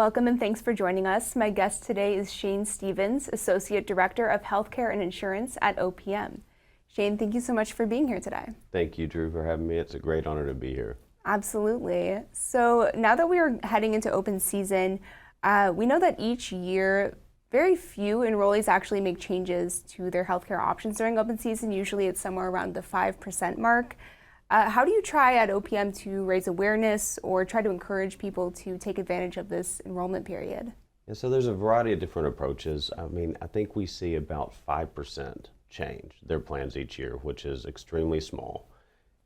Welcome and thanks for joining us. My guest today is Shane Stevens, Associate Director of Healthcare and Insurance at OPM. Shane, thank you so much for being here today. Thank you, Drew, for having me. It's a great honor to be here. Absolutely. So now that we are heading into open season, we know that each year very few enrollees actually make changes to their healthcare options during open season. Usually it's somewhere around the 5% mark. How do you try at OPM to raise awareness or try to encourage people to take advantage of this enrollment period? And so there's a variety of different approaches. I think we see about 5% change their plans each year, which is extremely small.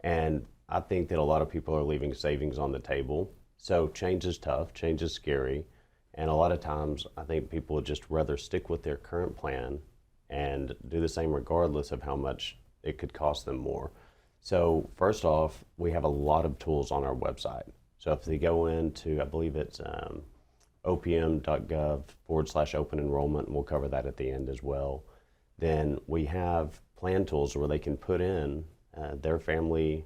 And I think that a lot of people are leaving savings on the table. So change is tough, change is scary. And a lot of times I think people would just rather stick with their current plan and do the same regardless of how much it could cost them more. So first off, we have a lot of tools on our website. So if they go into, I believe it's opm.gov/open enrollment, and we'll cover that at the end as well, then we have plan tools where they can put in their family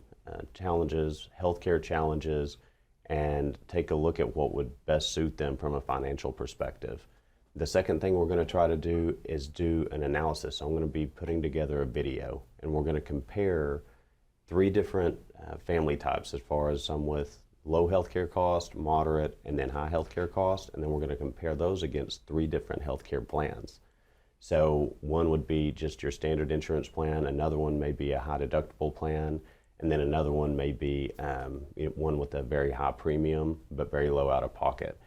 challenges, healthcare challenges, and take a look at what would best suit them from a financial perspective. The second thing we're going to try to do is do an analysis. So I'm going to be putting together a video, and we're going to compare 3 different family types as far as some with low healthcare cost, moderate, and then high healthcare cost. And then we're going to compare those against 3 different healthcare plans. So one would be just your standard insurance plan, another one may be a high deductible plan, and then another one may be one with a very high premium but very low out of pocket.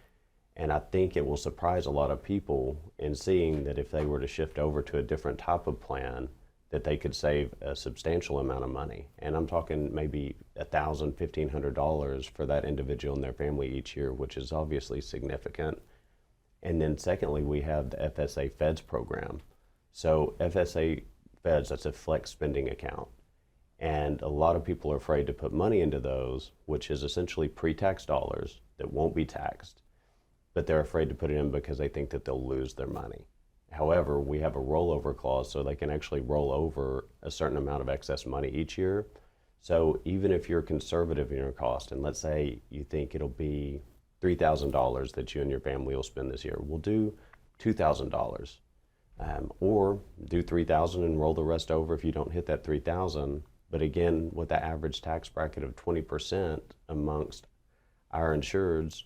And I think it will surprise a lot of people in seeing that if they were to shift over to a different type of plan, that they could save a substantial amount of money. And I'm talking maybe $1,000, $1,500 for that individual and their family each year, which is obviously significant. And then secondly, we have the FSA Feds program. So FSA Feds, that's a flex spending account. And a lot of people are afraid to put money into those, which is essentially pre-tax dollars that won't be taxed, but they're afraid to put it in because they think that they'll lose their money. However, we have a rollover clause so they can actually roll over a certain amount of excess money each year. So even if you're conservative in your cost, and let's say you think it'll be $3,000 that you and your family will spend this year, we'll do $2,000. Or do $3,000 and roll the rest over if you don't hit that $3,000. But again, with the average tax bracket of 20% amongst our insureds,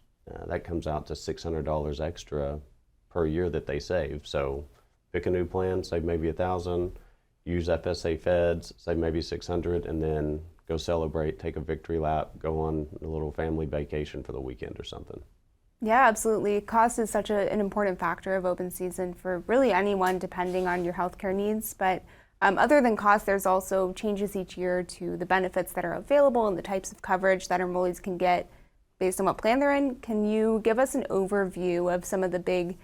that comes out to $600 extra per year that they save. So pick a new plan, save maybe $1,000, use FSA Feds, save maybe $600, and then go celebrate, take a victory lap, go on a little family vacation for the weekend or something. Yeah, absolutely. Cost is such an important factor of open season for really anyone depending on your healthcare needs. But other than cost, there's also changes each year to the benefits that are available and the types of coverage that enrollees can get based on what plan they're in. Can you give us an overview of some of the big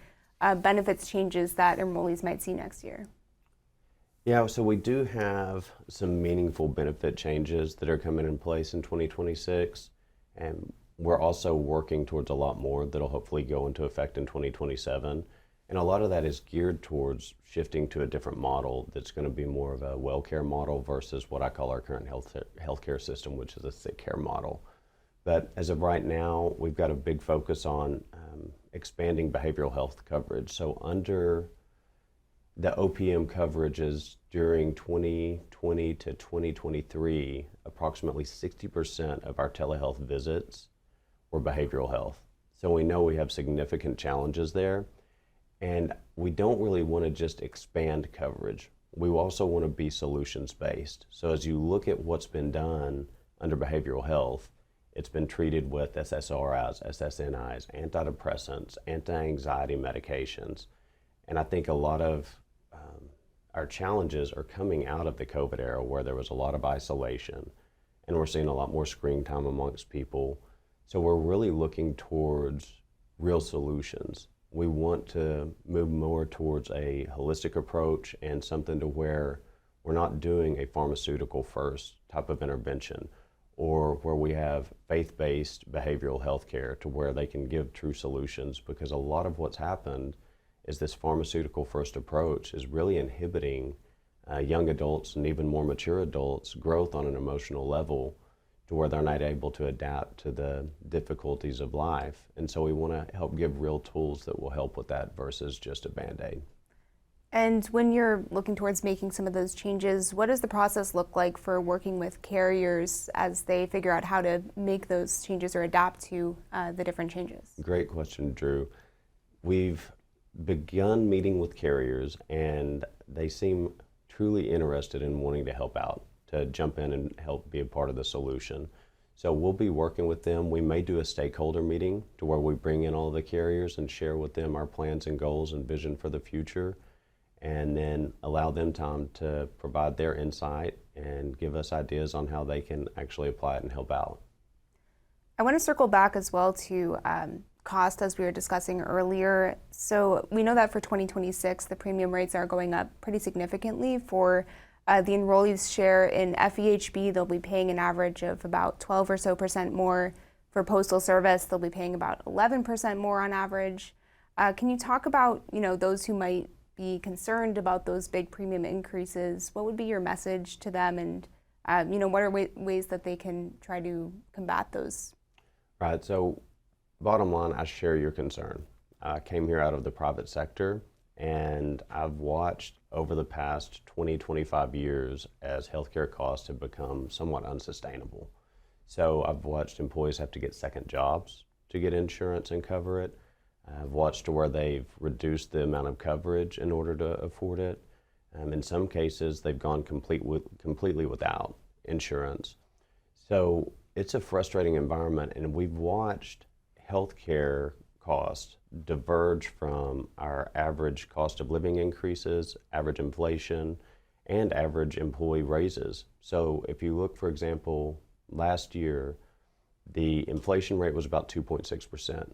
benefits changes that enrollees might see next year? Yeah, so we do have some meaningful benefit changes that are coming in place in 2026, and we're also working towards a lot more that'll hopefully go into effect in 2027. And a lot of that is geared towards shifting to a different model that's going to be more of a well-care model versus what I call our current healthcare system, which is a sick care model. But as of right now, we've got a big focus on expanding behavioral health coverage. So under the OPM coverages during 2020 to 2023, approximately 60% of our telehealth visits were behavioral health. So we know we have significant challenges there. And we don't really want to just expand coverage. We also want to be solutions-based. So as you look at what's been done under behavioral health, it's been treated with SSRIs, SSNIs, antidepressants, anti-anxiety medications. And I think a lot of our challenges are coming out of the COVID era where there was a lot of isolation and we're seeing a lot more screen time amongst people. So we're really looking towards real solutions. We want to move more towards a holistic approach and something to where we're not doing a pharmaceutical first type of intervention, or where we have faith-based behavioral health care to where they can give true solutions, because a lot of what's happened is this pharmaceutical first approach is really inhibiting young adults and even more mature adults' growth on an emotional level, to where they're not able to adapt to the difficulties of life. And so we want to help give real tools that will help with that versus just a Band-Aid. And when you're looking towards making some of those changes, what does the process look like for working with carriers as they figure out how to make those changes or adapt to the different changes? Great question, Drew. We've begun meeting with carriers, and they seem truly interested in wanting to help out, to jump in and help be a part of the solution. So we'll be working with them. We may do a stakeholder meeting to where we bring in all the carriers and share with them our plans and goals and vision for the future, and then allow them time to provide their insight and give us ideas on how they can actually apply it and help out. I want to circle back as well to cost, as we were discussing earlier. So we know that for 2026, the premium rates are going up pretty significantly. For the enrollees' share in FEHB, they'll be paying an average of about 12% or so more. For Postal Service, they'll be paying about 11% more on average. Can you talk about, those who might be concerned about those big premium increases? What would be your message to them, and what are ways that they can try to combat those? Right, so bottom line, I share your concern. I came here out of the private sector, and I've watched over the past 20, 25 years as healthcare costs have become somewhat unsustainable. So I've watched employees have to get second jobs to get insurance and cover it. I've watched to where they've reduced the amount of coverage in order to afford it. In some cases, they've gone completely without insurance. So it's a frustrating environment, and we've watched healthcare costs diverge from our average cost of living increases, average inflation, and average employee raises. So if you look, for example, last year, the inflation rate was about 2.6%.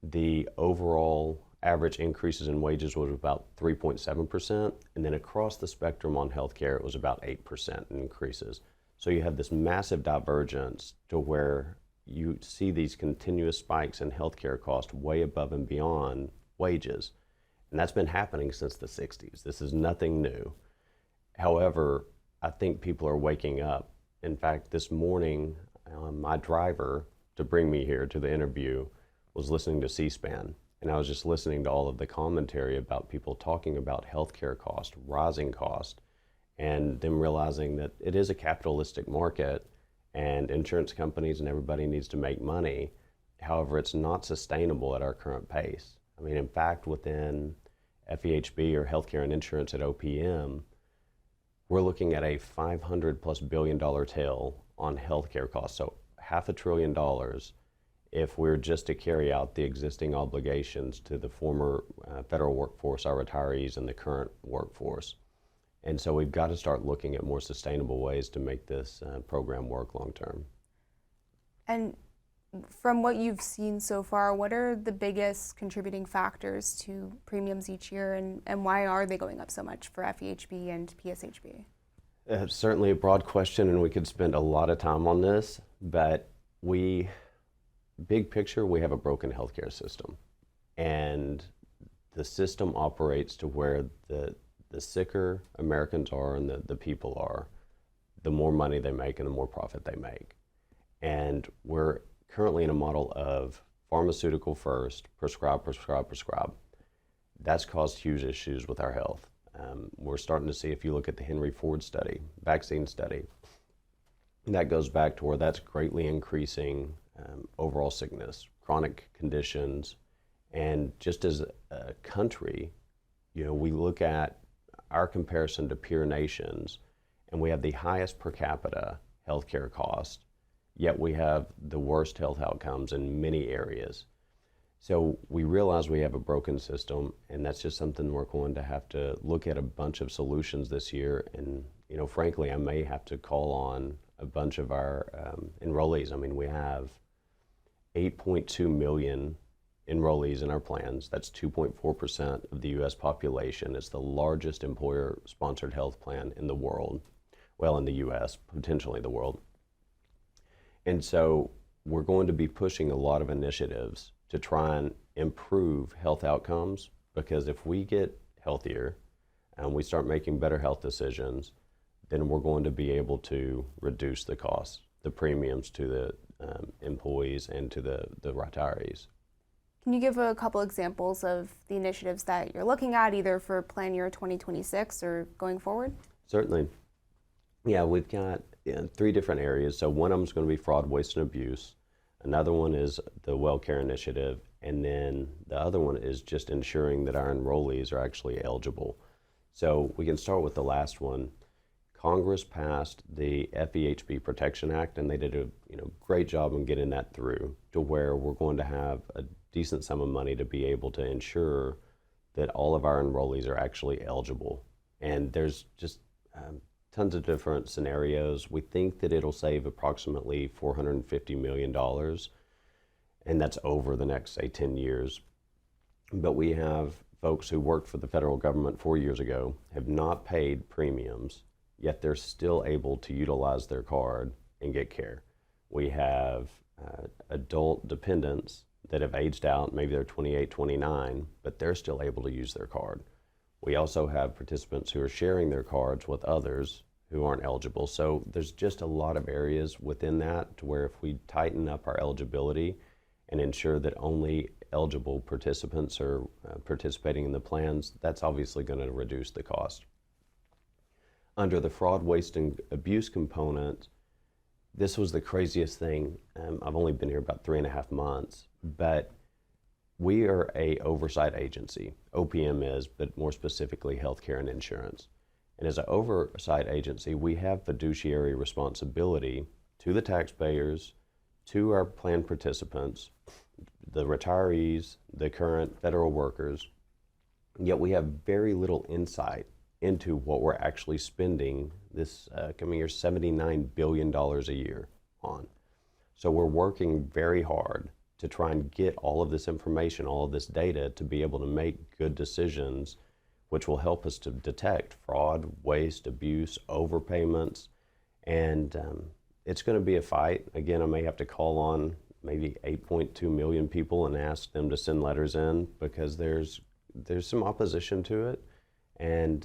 The overall average increases in wages was about 3.7%, and then across the spectrum on healthcare, it was about 8% increases. So you have this massive divergence to where you see these continuous spikes in healthcare costs way above and beyond wages. And that's been happening since the 60s. This is nothing new. However, I think people are waking up. In fact, this morning, my driver to bring me here to the interview was listening to C-SPAN, and I was just listening to all of the commentary about people talking about healthcare cost, rising cost, and them realizing that it is a capitalistic market and insurance companies and everybody needs to make money. However, it's not sustainable at our current pace. I mean, in fact, within FEHB, or healthcare and insurance at OPM, we're looking at a $500+ billion tail on healthcare costs. So $500 billion if we're just to carry out the existing obligations to the former federal workforce, our retirees, and the current workforce. And so we've got to start looking at more sustainable ways to make this program work long term. And from what you've seen so far, what are the biggest contributing factors to premiums each year, and why are they going up so much for FEHB and PSHB? Certainly a broad question, and we could spend a lot of time on this, but big picture, we have a broken healthcare system. And the system operates to where the sicker Americans are and the people are, the more money they make and the more profit they make. And we're currently in a model of pharmaceutical first, prescribe, prescribe, prescribe. That's caused huge issues with our health. We're starting to see, if you look at the Henry Ford study, vaccine study, that goes back to where that's greatly increasing overall sickness, chronic conditions, and just as a country, we look at our comparison to peer nations, and we have the highest per capita healthcare cost, yet we have the worst health outcomes in many areas. So we realize we have a broken system, and that's just something we're going to have to look at a bunch of solutions this year. And frankly, I may have to call on a bunch of our enrollees. I mean, we have 8.2 million enrollees in our plans. That's 2.4% of the U.S. population. It's the largest employer-sponsored health plan in the world. Well, in the U.S., potentially the world. And so we're going to be pushing a lot of initiatives to try and improve health outcomes, because if we get healthier and we start making better health decisions, then we're going to be able to reduce the costs. the premiums to the employees and to the retirees. Can you give a couple examples of the initiatives that you're looking at, either for plan year 2026 or going forward? Certainly. Yeah, we've got 3 different areas. So one of them is going to be fraud, waste, and abuse. Another one is the WellCare initiative. And then the other one is just ensuring that our enrollees are actually eligible. So we can start with the last one. Congress passed the FEHB Protection Act, and they did a great job in getting that through to where we're going to have a decent sum of money to be able to ensure that all of our enrollees are actually eligible. And there's just tons of different scenarios. We think that it'll save approximately $450 million, and that's over the next, say, 10 years. But we have folks who worked for the federal government 4 years ago, have not paid premiums, yet they're still able to utilize their card and get care. We have adult dependents that have aged out, maybe they're 28, 29, but they're still able to use their card. We also have participants who are sharing their cards with others who aren't eligible. So there's just a lot of areas within that to where if we tighten up our eligibility and ensure that only eligible participants are participating in the plans, that's obviously going to reduce the cost. Under the fraud, waste, and abuse component, this was the craziest thing. I've only been here about 3.5 months, but we are a oversight agency. OPM is, but more specifically healthcare and insurance. And as an oversight agency, we have fiduciary responsibility to the taxpayers, to our plan participants, the retirees, the current federal workers, yet we have very little insight into what we're actually spending this coming year, $79 billion a year on. So we're working very hard to try and get all of this information, all of this data, to be able to make good decisions, which will help us to detect fraud, waste, abuse, overpayments, and it's going to be a fight. Again, I may have to call on maybe 8.2 million people and ask them to send letters in because there's some opposition to it, and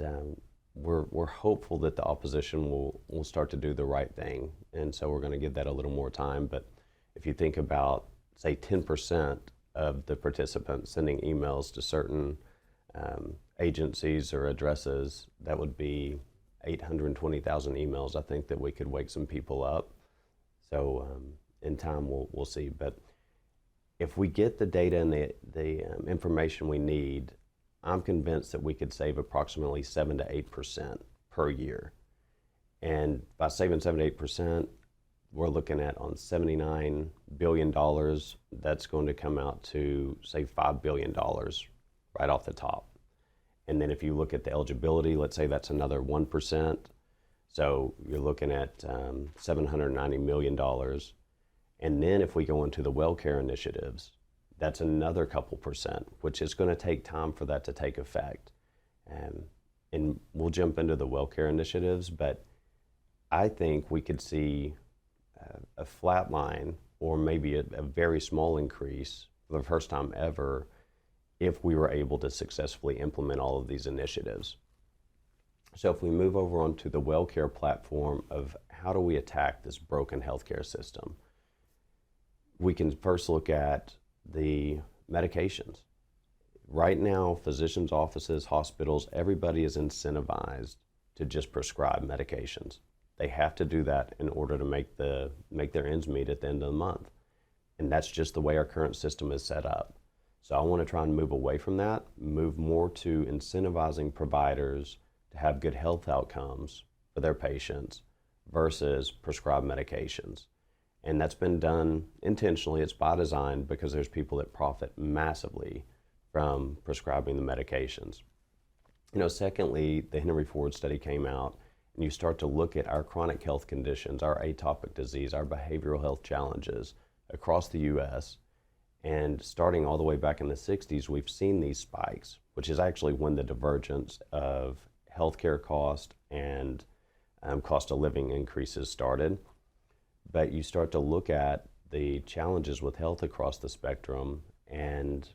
we're hopeful that the opposition will start to do the right thing, and so we're going to give that a little more time. But if you think about, say, 10% of the participants sending emails to certain agencies or addresses, that would be 820,000 emails. I think that we could wake some people up. So in time, we'll see. But if we get the data and the information we need, I'm convinced that we could save approximately 7 to 8% per year. And by saving 7 to 8%, we're looking at on $79 billion, that's going to come out to, say, $5 billion right off the top. And then if you look at the eligibility, let's say that's another 1%. So you're looking at $790 million. And then if we go into the WellCare initiatives, that's another couple percent, which is going to take time for that to take effect. And we'll jump into the WellCare initiatives, but I think we could see a flat line or maybe a very small increase for the first time ever if we were able to successfully implement all of these initiatives. So if we move over onto the WellCare platform of how do we attack this broken healthcare system, we can first look at the medications. Right now, physicians' offices, hospitals, everybody is incentivized to just prescribe medications. They have to do that in order to make their ends meet at the end of the month. And that's just the way our current system is set up. So I want to try and move away from that, move more to incentivizing providers to have good health outcomes for their patients versus prescribed medications. And that's been done intentionally. It's by design because there's people that profit massively from prescribing the medications. Secondly, the Henry Ford study came out, and you start to look at our chronic health conditions, our atopic disease, our behavioral health challenges across the U.S., and starting all the way back in the 60s, we've seen these spikes, which is actually when the divergence of healthcare cost and cost of living increases started. But you start to look at the challenges with health across the spectrum, and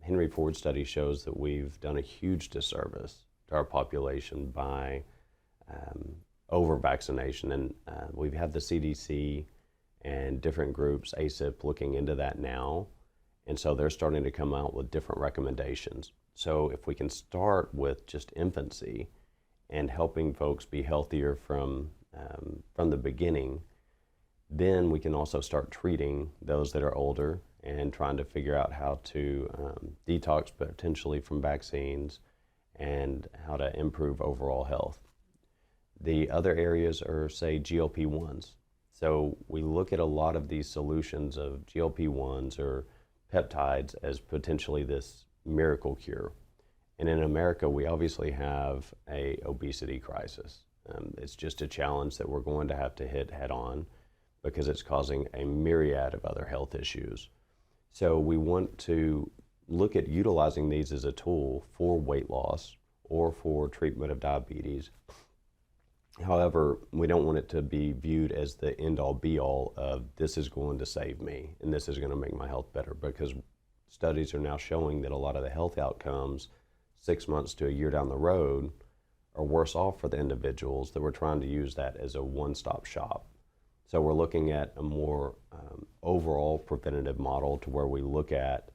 Henry Ford study shows that we've done a huge disservice to our population by over vaccination. And we've had the CDC and different groups, ACIP, looking into that now. And so they're starting to come out with different recommendations. So if we can start with just infancy and helping folks be healthier from the beginning, then we can also start treating those that are older and trying to figure out how to detox potentially from vaccines and how to improve overall health. The other areas are, say, GLP-1s. So we look at a lot of these solutions of GLP-1s or peptides as potentially this miracle cure. And in America, we obviously have a obesity crisis. It's just a challenge that we're going to have to hit head on because it's causing a myriad of other health issues. So we want to look at utilizing these as a tool for weight loss or for treatment of diabetes. However, we don't want it to be viewed as the end-all be-all of this is going to save me and this is going to make my health better, because studies are now showing that a lot of the health outcomes 6 months to a year down the road are worse off for the individuals that we're trying to use that as a one-stop shop. So we're looking at a more overall preventative model to where we look at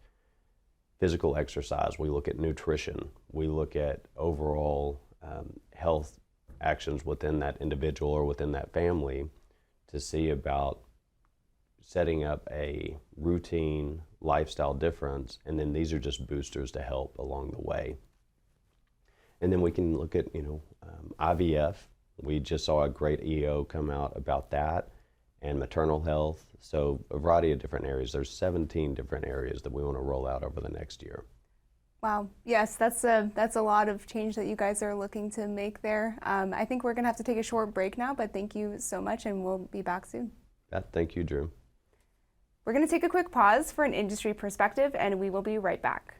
physical exercise, we look at nutrition, we look at overall health actions within that individual or within that family to see about setting up a routine lifestyle difference, and then these are just boosters to help along the way. And then we can look at, IVF. We just saw a great EO come out about that, and maternal health. So a variety of different areas. There's 17 different areas that we want to roll out over the next year. Wow. Yes, that's a lot of change that you guys are looking to make there. I think we're going to have to take a short break now, but thank you so much, and we'll be back soon. Thank you, Drew. We're going to take a quick pause for an industry perspective, and we will be right back.